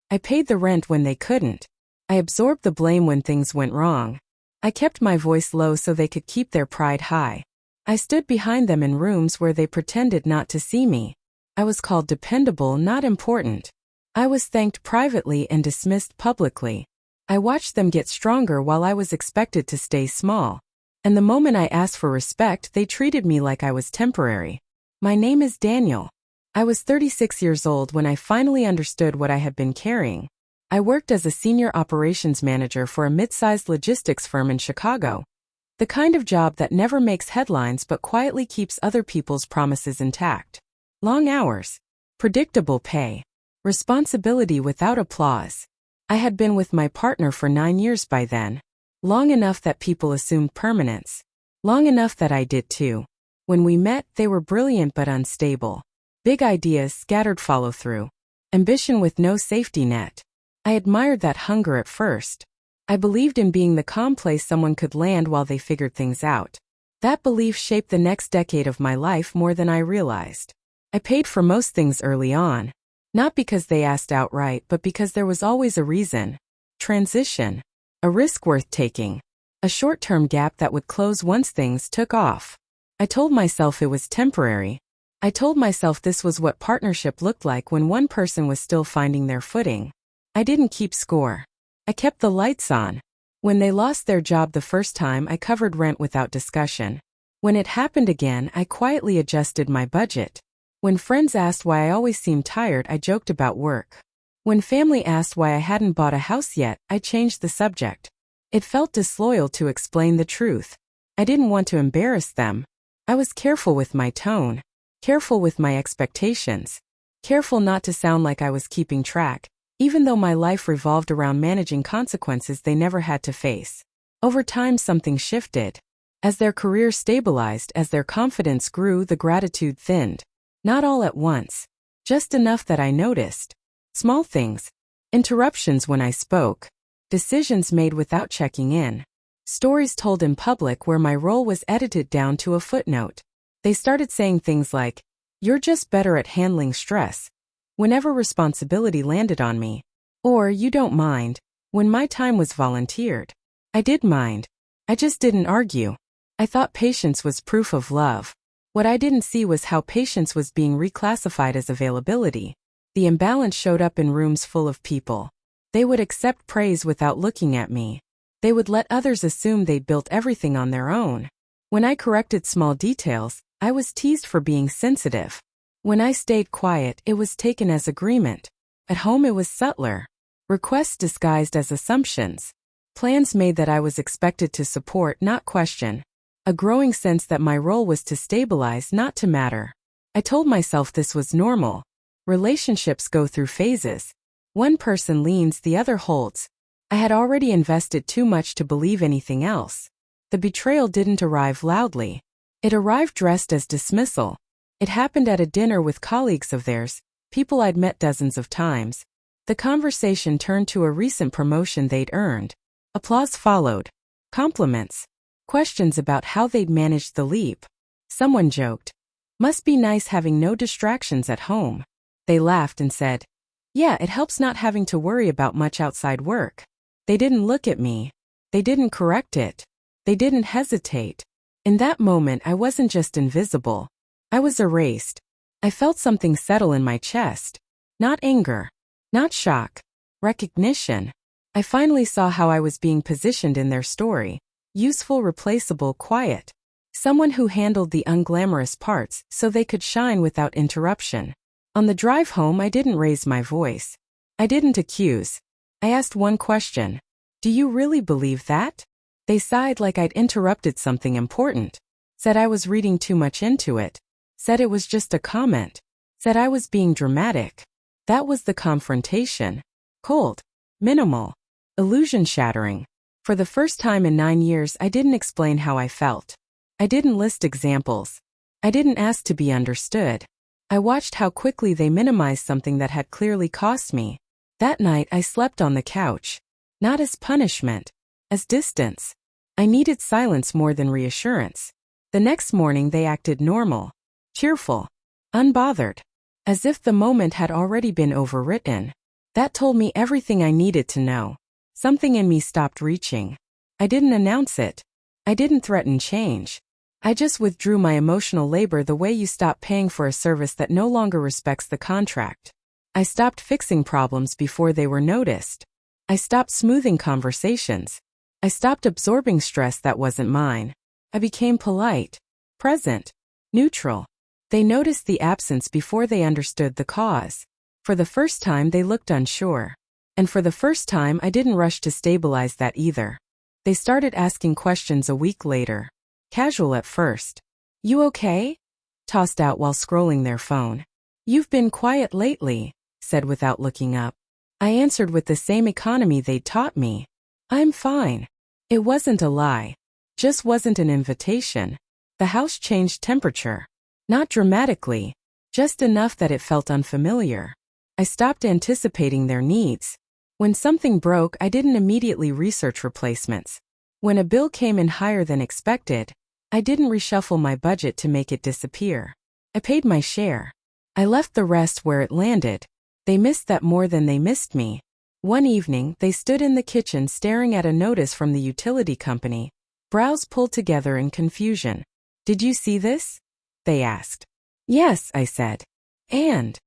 I paid the rent when they couldn't. I absorbed the blame when things went wrong. I kept my voice low so they could keep their pride high. I stood behind them in rooms where they pretended not to see me. I was called dependable, not important. I was thanked privately and dismissed publicly. I watched them get stronger while I was expected to stay small. And the moment I asked for respect, they treated me like I was temporary. My name is Daniel. I was 36 years old when I finally understood what I had been carrying. I worked as a senior operations manager for a mid-sized logistics firm in Chicago. The kind of job that never makes headlines but quietly keeps other people's promises intact. Long hours. Predictable pay. Responsibility without applause. I had been with my partner for 9 years by then. Long enough that people assumed permanence. Long enough that I did too. When we met, they were brilliant but unstable. Big ideas, scattered follow-through. Ambition with no safety net. I admired that hunger at first. I believed in being the calm place someone could land while they figured things out. That belief shaped the next decade of my life more than I realized. I paid for most things early on. Not because they asked outright, but because there was always a reason. Transition. A risk worth taking. A short-term gap that would close once things took off. I told myself it was temporary. I told myself this was what partnership looked like when one person was still finding their footing. I didn't keep score. I kept the lights on. When they lost their job the first time, I covered rent without discussion. When it happened again, I quietly adjusted my budget. When friends asked why I always seemed tired, I joked about work. When family asked why I hadn't bought a house yet, I changed the subject. It felt disloyal to explain the truth. I didn't want to embarrass them. I was careful with my tone. Careful with my expectations. Careful not to sound like I was keeping track, even though my life revolved around managing consequences they never had to face. Over time, something shifted. As their career stabilized, as their confidence grew, the gratitude thinned. Not all at once. Just enough that I noticed. Small things. Interruptions when I spoke. Decisions made without checking in. Stories told in public where my role was edited down to a footnote. They started saying things like, "You're just better at handling stress," whenever responsibility landed on me. Or, "You don't mind," when my time was volunteered. I did mind. I just didn't argue. I thought patience was proof of love. What I didn't see was how patience was being reclassified as availability. The imbalance showed up in rooms full of people. They would accept praise without looking at me. They would let others assume they'd built everything on their own. When I corrected small details, I was teased for being sensitive. When I stayed quiet, it was taken as agreement. At home, it was subtler. Requests disguised as assumptions. Plans made that I was expected to support, not question. A growing sense that my role was to stabilize, not to matter. I told myself this was normal. Relationships go through phases. One person leans, the other holds. I had already invested too much to believe anything else. The betrayal didn't arrive loudly. It arrived dressed as dismissal. It happened at a dinner with colleagues of theirs, people I'd met dozens of times. The conversation turned to a recent promotion they'd earned. Applause followed. Compliments. Questions about how they'd managed the leap. Someone joked, "Must be nice having no distractions at home." They laughed and said, "Yeah, it helps not having to worry about much outside work." They didn't look at me. They didn't correct it. They didn't hesitate. In that moment, I wasn't just invisible. I was erased. I felt something settle in my chest. Not anger. Not shock. Recognition. I finally saw how I was being positioned in their story. Useful, replaceable, quiet. Someone who handled the unglamorous parts so they could shine without interruption. On the drive home, I didn't raise my voice. I didn't accuse. I asked one question. "Do you really believe that?" They sighed like I'd interrupted something important. Said I was reading too much into it. Said it was just a comment. Said I was being dramatic. That was the confrontation. Cold. Minimal. Illusion shattering. For the first time in 9 years, I didn't explain how I felt. I didn't list examples. I didn't ask to be understood. I watched how quickly they minimized something that had clearly cost me. That night, I slept on the couch. Not as punishment. As distance. I needed silence more than reassurance. The next morning, they acted normal. Cheerful. Unbothered. As if the moment had already been overwritten. That told me everything I needed to know. Something in me stopped reaching. I didn't announce it. I didn't threaten change. I just withdrew my emotional labor the way you stop paying for a service that no longer respects the contract. I stopped fixing problems before they were noticed. I stopped smoothing conversations. I stopped absorbing stress that wasn't mine. I became polite, present, neutral. They noticed the absence before they understood the cause. For the first time, they looked unsure. And for the first time, I didn't rush to stabilize that either. They started asking questions a week later. Casual at first. "You okay?" Tossed out while scrolling their phone. "You've been quiet lately," said without looking up. I answered with the same economy they'd taught me. "I'm fine." It wasn't a lie. Just wasn't an invitation. The house changed temperature. Not dramatically. Just enough that it felt unfamiliar. I stopped anticipating their needs. When something broke, I didn't immediately research replacements. When a bill came in higher than expected, I didn't reshuffle my budget to make it disappear. I paid my share. I left the rest where it landed. They missed that more than they missed me. One evening, they stood in the kitchen staring at a notice from the utility company, brows pulled together in confusion. "Did you see this?" they asked. "Yes," I said. And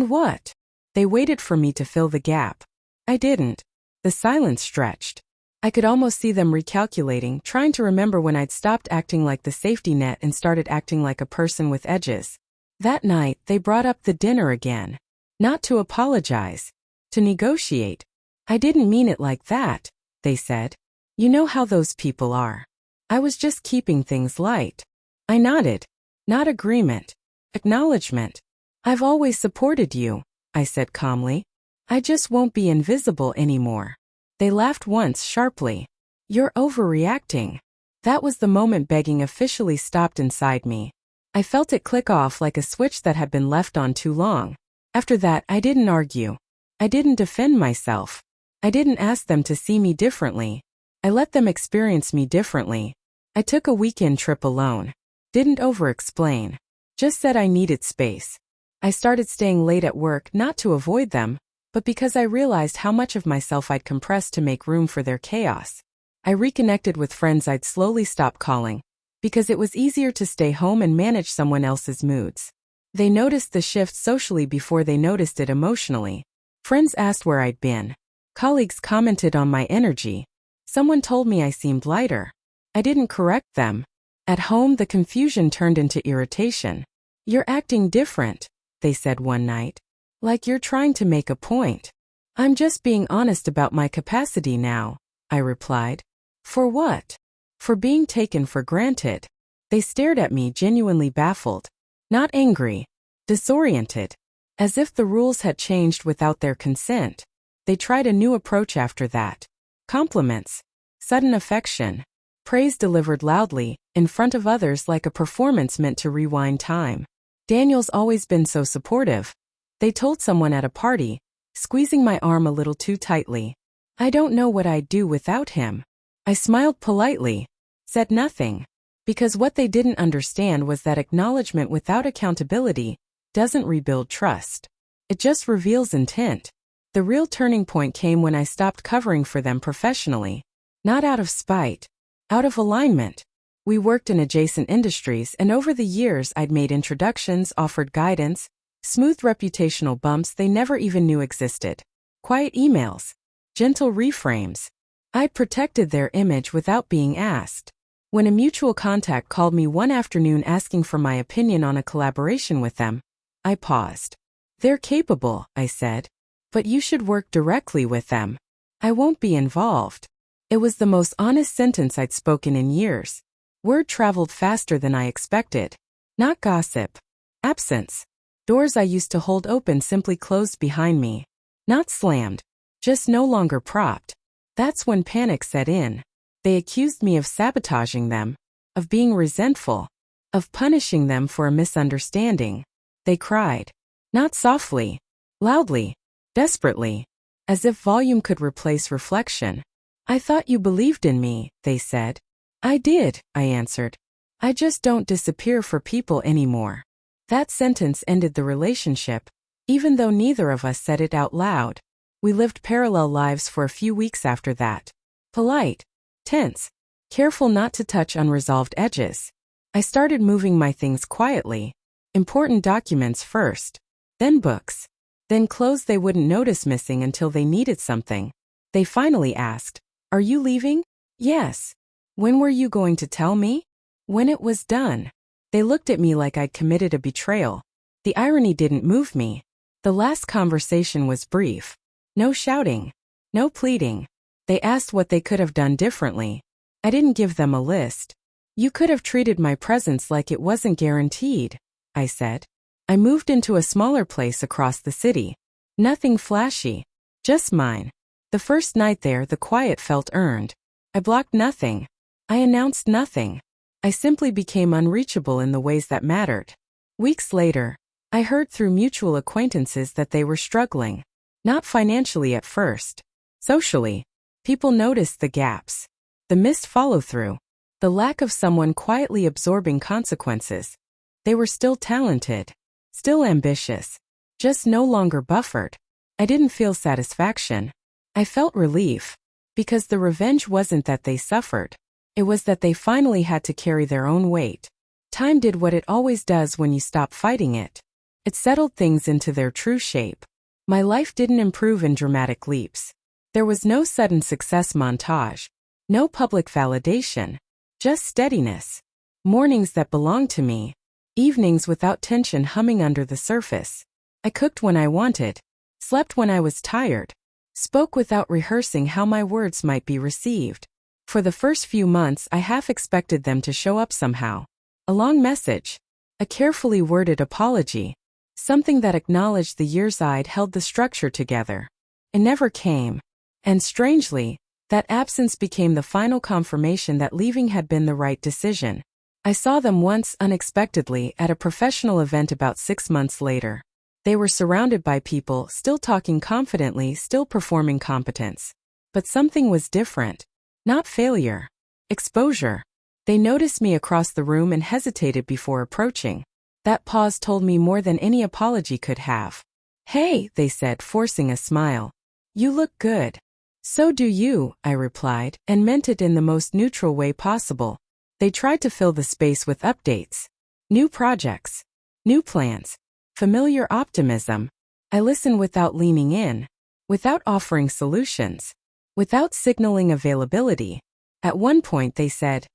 what?" They waited for me to fill the gap. I didn't. The silence stretched. I could almost see them recalculating, trying to remember when I'd stopped acting like the safety net and started acting like a person with edges. That night, they brought up the dinner again. Not to apologize. To negotiate. "I didn't mean it like that," they said. "You know how those people are." I was just keeping things light. I nodded. Not agreement. Acknowledgement. "I've always supported you," I said calmly. "I just won't be invisible anymore." They laughed once sharply. "You're overreacting." That was the moment begging officially stopped inside me. I felt it click off like a switch that had been left on too long. After that, I didn't argue. I didn't defend myself. I didn't ask them to see me differently. I let them experience me differently. I took a weekend trip alone. Didn't over-explain. Just said I needed space. I started staying late at work not to avoid them, but because I realized how much of myself I'd compressed to make room for their chaos. I reconnected with friends I'd slowly stopped calling, because it was easier to stay home and manage someone else's moods. They noticed the shift socially before they noticed it emotionally. Friends asked where I'd been. Colleagues commented on my energy. Someone told me I seemed lighter. I didn't correct them. At home, the confusion turned into irritation. "You're acting different," they said one night. "Like you're trying to make a point." "I'm just being honest about my capacity now," I replied. "For what?" "For being taken for granted." They stared at me, genuinely baffled. Not angry. Disoriented. As if the rules had changed without their consent. They tried a new approach after that. Compliments. Sudden affection. Praise delivered loudly, in front of others like a performance meant to rewind time. "Daniel's always been so supportive," they told someone at a party, squeezing my arm a little too tightly. "I don't know what I'd do without him." I smiled politely. Said nothing. Because what they didn't understand was that acknowledgement without accountability doesn't rebuild trust. It just reveals intent. The real turning point came when I stopped covering for them professionally. Not out of spite. Out of alignment. We worked in adjacent industries, and over the years I'd made introductions, offered guidance, smoothed reputational bumps they never even knew existed. Quiet emails. Gentle reframes. I'd protected their image without being asked. When a mutual contact called me one afternoon asking for my opinion on a collaboration with them, I paused. "They're capable," I said. "But you should work directly with them. I won't be involved." It was the most honest sentence I'd spoken in years. Word traveled faster than I expected. Not gossip. Absence. Doors I used to hold open simply closed behind me. Not slammed. Just no longer propped. That's when panic set in. They accused me of sabotaging them, of being resentful, of punishing them for a misunderstanding. They cried. Not softly. Loudly. Desperately. As if volume could replace reflection. "I thought you believed in me," they said. "I did," I answered. "I just don't disappear for people anymore." That sentence ended the relationship, even though neither of us said it out loud. We lived parallel lives for a few weeks after that. Polite, tense, careful not to touch unresolved edges. I started moving my things quietly. Important documents first, then books, then clothes they wouldn't notice missing until they needed something. They finally asked, "Are you leaving?" "Yes." "When were you going to tell me?" "When it was done." They looked at me like I'd committed a betrayal. The irony didn't move me. The last conversation was brief. No shouting. No pleading. They asked what they could have done differently. I didn't give them a list. "You could have treated my presence like it wasn't guaranteed," I said. I moved into a smaller place across the city. Nothing flashy. Just mine. The first night there, the quiet felt earned. I blocked nothing. I announced nothing. I simply became unreachable in the ways that mattered. Weeks later, I heard through mutual acquaintances that they were struggling. Not financially at first. Socially. People noticed the gaps. The missed follow-through. The lack of someone quietly absorbing consequences. They were still talented. Still ambitious. Just no longer buffered. I didn't feel satisfaction. I felt relief. Because the revenge wasn't that they suffered. It was that they finally had to carry their own weight. Time did what it always does when you stop fighting it. It settled things into their true shape. My life didn't improve in dramatic leaps. There was no sudden success montage. No public validation. Just steadiness. Mornings that belonged to me. Evenings without tension humming under the surface. I cooked when I wanted. Slept when I was tired. Spoke without rehearsing how my words might be received. For the first few months, I half expected them to show up somehow. A long message. A carefully worded apology. Something that acknowledged the years I'd held the structure together. It never came. And strangely, that absence became the final confirmation that leaving had been the right decision. I saw them once unexpectedly at a professional event about 6 months later. They were surrounded by people, still talking confidently, still performing competence. But something was different. Not failure. Exposure. They noticed me across the room and hesitated before approaching. That pause told me more than any apology could have. "Hey," they said, forcing a smile. "You look good." "So do you," I replied, and meant it in the most neutral way possible. They tried to fill the space with updates. New projects. New plans. Familiar optimism. I listened without leaning in. Without offering solutions. Without signaling availability. At one point they said,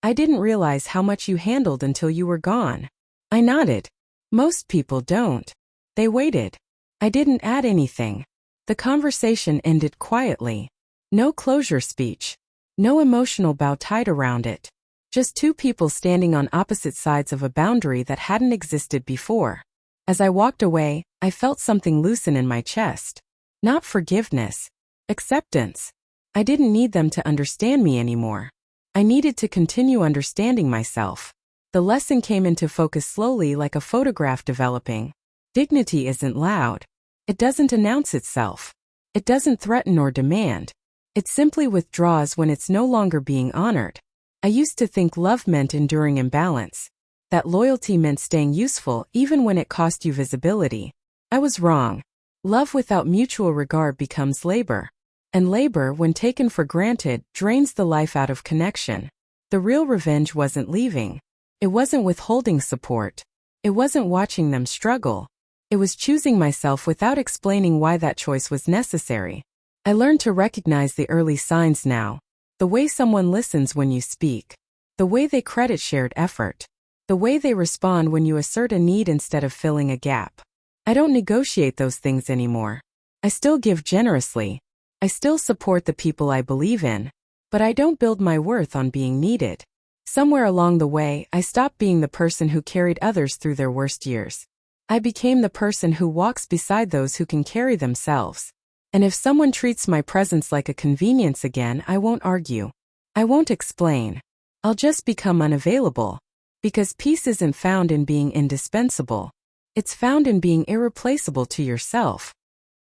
"I didn't realize how much you handled until you were gone." I nodded. Most people don't. They waited. I didn't add anything. The conversation ended quietly. No closure speech. No emotional bow tied around it. Just two people standing on opposite sides of a boundary that hadn't existed before. As I walked away, I felt something loosen in my chest. Not forgiveness. Acceptance. I didn't need them to understand me anymore. I needed to continue understanding myself. The lesson came into focus slowly like a photograph developing. Dignity isn't loud. It doesn't announce itself. It doesn't threaten or demand. It simply withdraws when it's no longer being honored. I used to think love meant enduring imbalance. That loyalty meant staying useful even when it cost you visibility. I was wrong. Love without mutual regard becomes labor. And labor, when taken for granted, drains the life out of connection. The real revenge wasn't leaving. It wasn't withholding support. It wasn't watching them struggle. It was choosing myself without explaining why that choice was necessary. I learned to recognize the early signs now. The way someone listens when you speak. The way they credit shared effort. The way they respond when you assert a need instead of filling a gap. I don't negotiate those things anymore. I still give generously. I still support the people I believe in. But I don't build my worth on being needed. Somewhere along the way, I stopped being the person who carried others through their worst years. I became the person who walks beside those who can carry themselves. And if someone treats my presence like a convenience again, I won't argue. I won't explain. I'll just become unavailable. Because peace isn't found in being indispensable. It's found in being irreplaceable to yourself.